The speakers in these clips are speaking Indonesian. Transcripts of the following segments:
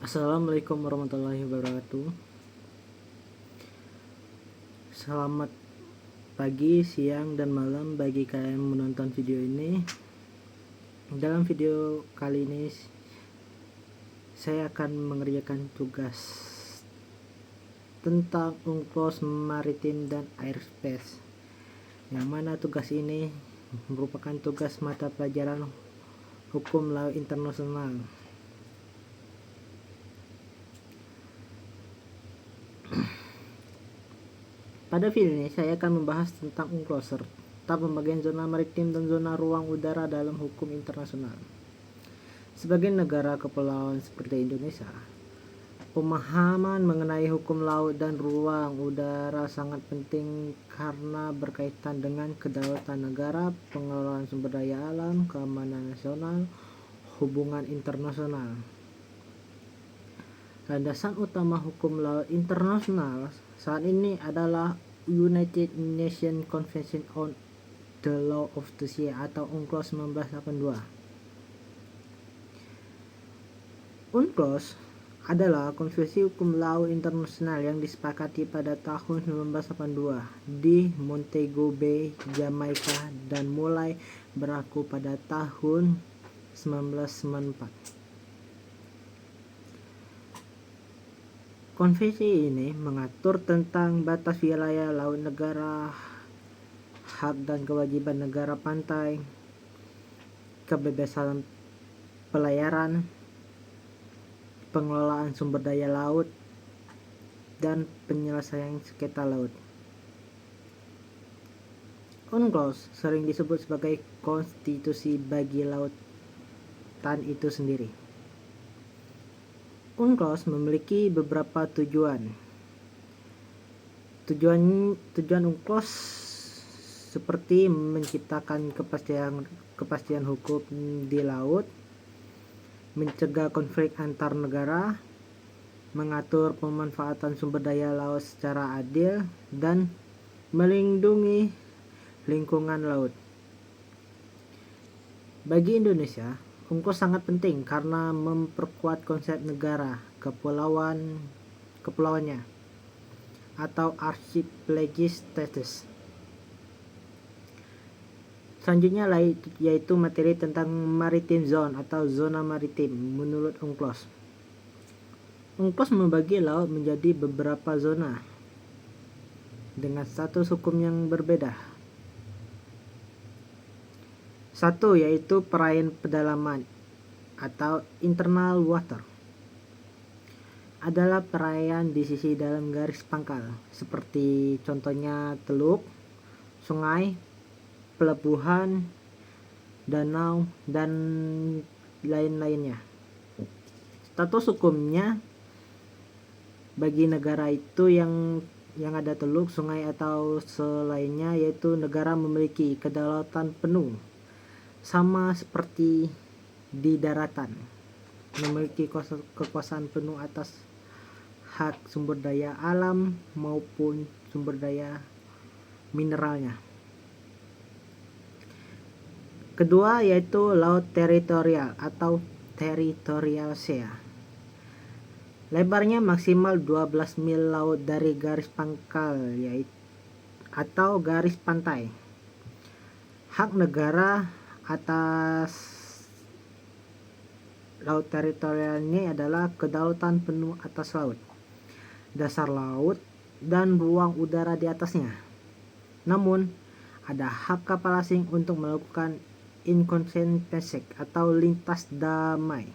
Assalamualaikum warahmatullahi wabarakatuh. Selamat pagi, siang, dan malam bagi kalian yang menonton video ini. Dalam video kali ini saya akan mengerjakan tugas tentang UNCLOS Maritim dan Airspace, yang mana tugas ini merupakan tugas mata pelajaran Hukum Laut Internasional. Pada video ini saya akan membahas tentang UNCLOS serta pembagian zona maritim dan zona ruang udara dalam hukum internasional. Sebagai negara kepulauan seperti Indonesia, pemahaman mengenai hukum laut dan ruang udara sangat penting karena berkaitan dengan kedaulatan negara, pengelolaan sumber daya alam, keamanan nasional, hubungan internasional. Landasan utama hukum laut internasional saat ini adalah United Nations Convention on the Law of the Sea atau UNCLOS 1982. UNCLOS adalah konvensi hukum laut internasional yang disepakati pada tahun 1982 di Montego Bay, Jamaika, dan mulai berlaku pada tahun 1994. Konvensi ini mengatur tentang batas wilayah laut negara, hak dan kewajiban negara pantai, kebebasan pelayaran, pengelolaan sumber daya laut, dan penyelesaian sengketa laut. UNCLOS sering disebut sebagai konstitusi bagi lautan itu sendiri. UNCLOS memiliki beberapa tujuan. Tujuan UNCLOS seperti menciptakan kepastian hukum di laut, mencegah konflik antar negara, mengatur pemanfaatan sumber daya laut secara adil, dan melindungi lingkungan laut. Bagi Indonesia, UNCLOS sangat penting karena memperkuat konsep negara kepulauannya atau archipelagic status. Selanjutnya yaitu materi tentang maritime zone atau zona maritim menurut UNCLOS. UNCLOS membagi laut menjadi beberapa zona dengan status hukum yang berbeda. Satu yaitu perairan pedalaman atau internal water. Adalah perairan di sisi dalam garis pangkal, seperti contohnya teluk, sungai, pelabuhan, danau, dan lain-lainnya. Status hukumnya bagi negara itu yang ada teluk, sungai, atau selainnya, yaitu negara memiliki kedaulatan penuh, sama seperti di daratan, memiliki kekuasaan penuh atas hak sumber daya alam maupun sumber daya mineralnya. Kedua yaitu laut teritorial atau territorial sea. Lebarnya maksimal 12 mil laut dari garis pangkal atau garis pantai. Hak negara atas laut teritorial ini adalah kedaulatan penuh atas laut, dasar laut, dan ruang udara di atasnya. Namun, ada hak kapal asing untuk melakukan incursion passage atau lintas damai.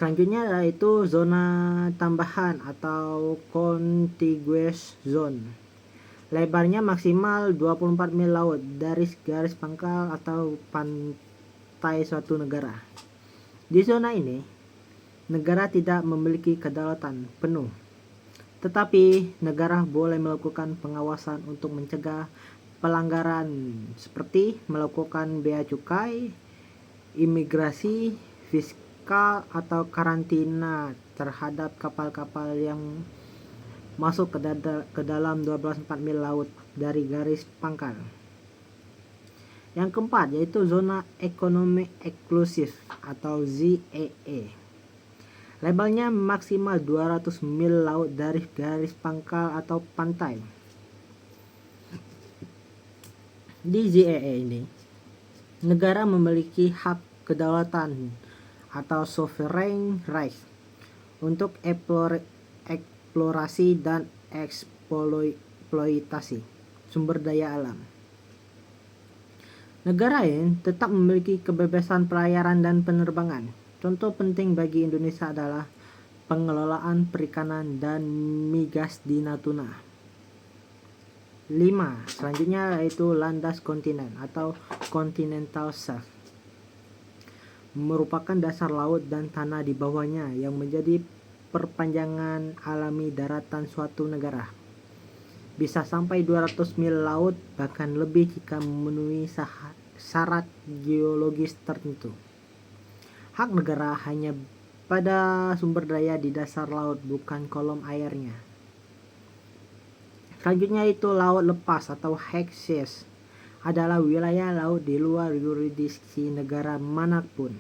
Selanjutnya yaitu zona tambahan atau contiguous zone. Lebarnya maksimal 24 mil laut dari garis pangkal atau pantai suatu negara. Di zona ini, negara tidak memiliki kedaulatan penuh, tetapi negara boleh melakukan pengawasan untuk mencegah pelanggaran seperti melakukan bea cukai, imigrasi, fiskal, atau karantina terhadap kapal-kapal yang masuk ke dalam 12,4 mil laut dari garis pangkal. Yang keempat yaitu zona ekonomi eksklusif atau ZEE. Lebarnya maksimal 200 mil laut dari garis pangkal atau pantai. Di ZEE ini, negara memiliki hak kedaulatan atau sovereign rights untuk eksplorasi dan eksploitasi sumber daya alam. Negara lain tetap memiliki kebebasan pelayaran dan penerbangan. Contoh penting bagi Indonesia adalah pengelolaan perikanan dan migas di Natuna. 5. Selanjutnya yaitu landas kontinen atau continental shelf. Merupakan dasar laut dan tanah di bawahnya yang menjadi perpanjangan alami daratan suatu negara. Bisa sampai 200 mil laut, bahkan lebih jika memenuhi syarat geologis tertentu. Hak negara hanya pada sumber daya di dasar laut, bukan kolom airnya. Selanjutnya itu laut lepas atau high seas adalah wilayah laut di luar yurisdiksi negara manapun.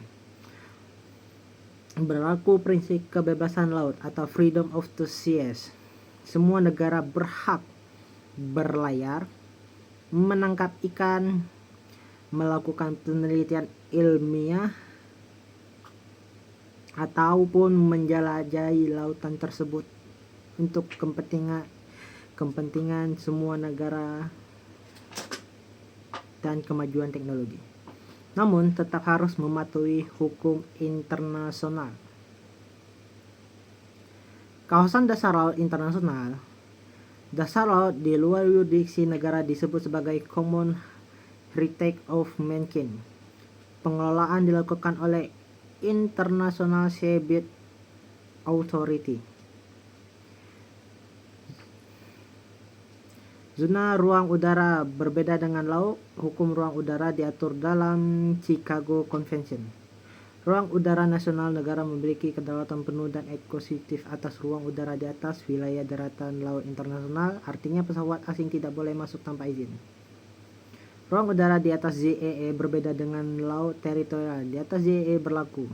Berlaku prinsip kebebasan laut atau freedom of the seas. Semua negara berhak berlayar, menangkap ikan, melakukan penelitian ilmiah, ataupun menjelajahi lautan tersebut untuk kepentingan semua negara dan kemajuan teknologi. Namun tetap harus mematuhi hukum internasional. Kawasan dasar laut internasional. Dasar laut di luar yurisdiksi negara disebut sebagai common heritage of mankind. Pengelolaan dilakukan oleh International Seabed Authority. Zona ruang udara berbeda dengan laut. Hukum ruang udara diatur dalam Chicago Convention. Ruang udara nasional negara memiliki kedaulatan penuh dan eksklusif atas ruang udara di atas wilayah daratan laut internasional, artinya pesawat asing tidak boleh masuk tanpa izin. Ruang udara di atas ZEE berbeda dengan laut teritorial. Di atas ZEE berlaku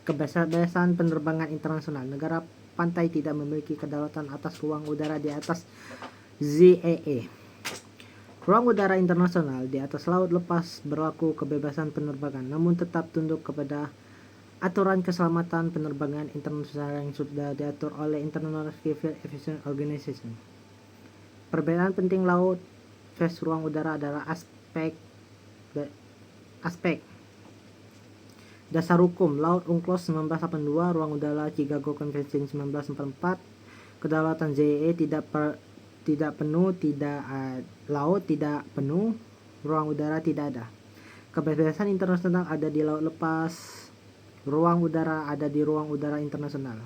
kebebasan penerbangan internasional. Negara pantai tidak memiliki kedaulatan atas ruang udara di atas ZEE. Ruang udara internasional di atas laut lepas berlaku kebebasan penerbangan, namun tetap tunduk kepada aturan keselamatan penerbangan internasional yang sudah diatur oleh International Civil Aviation Organization. Perbedaan penting laut versus ruang udara adalah aspek dasar hukum. Laut UNCLOS 1982, ruang udara Chicago Convention 1944. Kedaulatan ZEE tidak penuh, laut tidak penuh, ruang udara tidak ada. Kebebasan internasional ada di laut lepas, ruang udara ada di ruang udara internasional.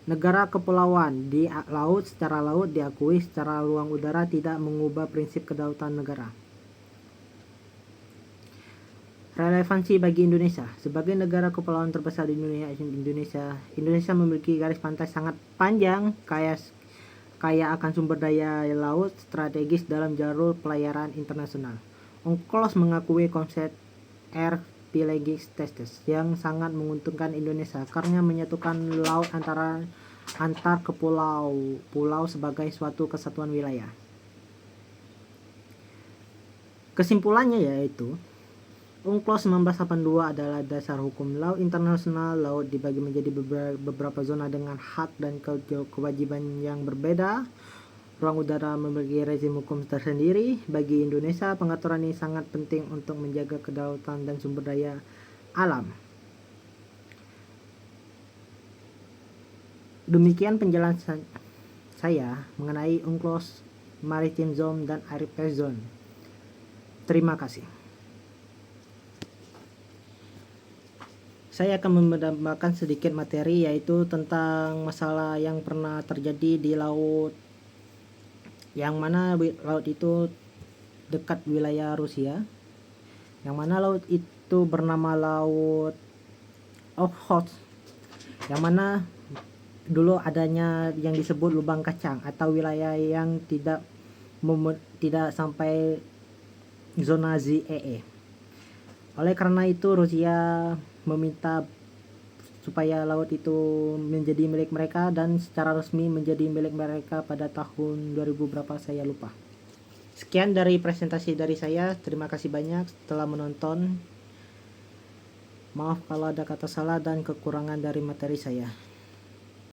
Negara kepulauan di laut secara laut diakui, secara ruang udara tidak mengubah prinsip kedaulatan negara. Relevansi bagi Indonesia. Sebagai negara kepulauan terbesar di dunia, Indonesia memiliki garis pantai sangat panjang, kaya akan sumber daya laut strategis dalam jalur pelayaran internasional. UNCLOS mengakui konsep air pelagic status yang sangat menguntungkan Indonesia karena menyatukan laut antar pulau sebagai suatu kesatuan wilayah. Kesimpulannya yaitu UNCLOS 1982 adalah dasar hukum laut internasional. Laut dibagi menjadi beberapa zona dengan hak dan kewajiban yang berbeda. Ruang udara memiliki rezim hukum tersendiri. Bagi Indonesia, pengaturan ini sangat penting untuk menjaga kedaulatan dan sumber daya alam. Demikian penjelasan saya mengenai UNCLOS, Maritime Zone, dan Airspace Zone. Terima kasih. Saya akan menambahkan sedikit materi, yaitu tentang masalah yang pernah terjadi di laut, yang mana laut itu dekat wilayah Rusia, yang mana laut itu bernama Laut Okhotsk, yang mana dulu adanya yang disebut lubang kacang atau wilayah yang tidak sampai zona ZEE. Oleh karena itu Rusia meminta supaya laut itu menjadi milik mereka dan secara resmi menjadi milik mereka pada tahun 2000 berapa saya lupa. Sekian dari presentasi dari saya. Terima kasih banyak telah menonton. Maaf kalau ada kata salah dan kekurangan dari materi saya.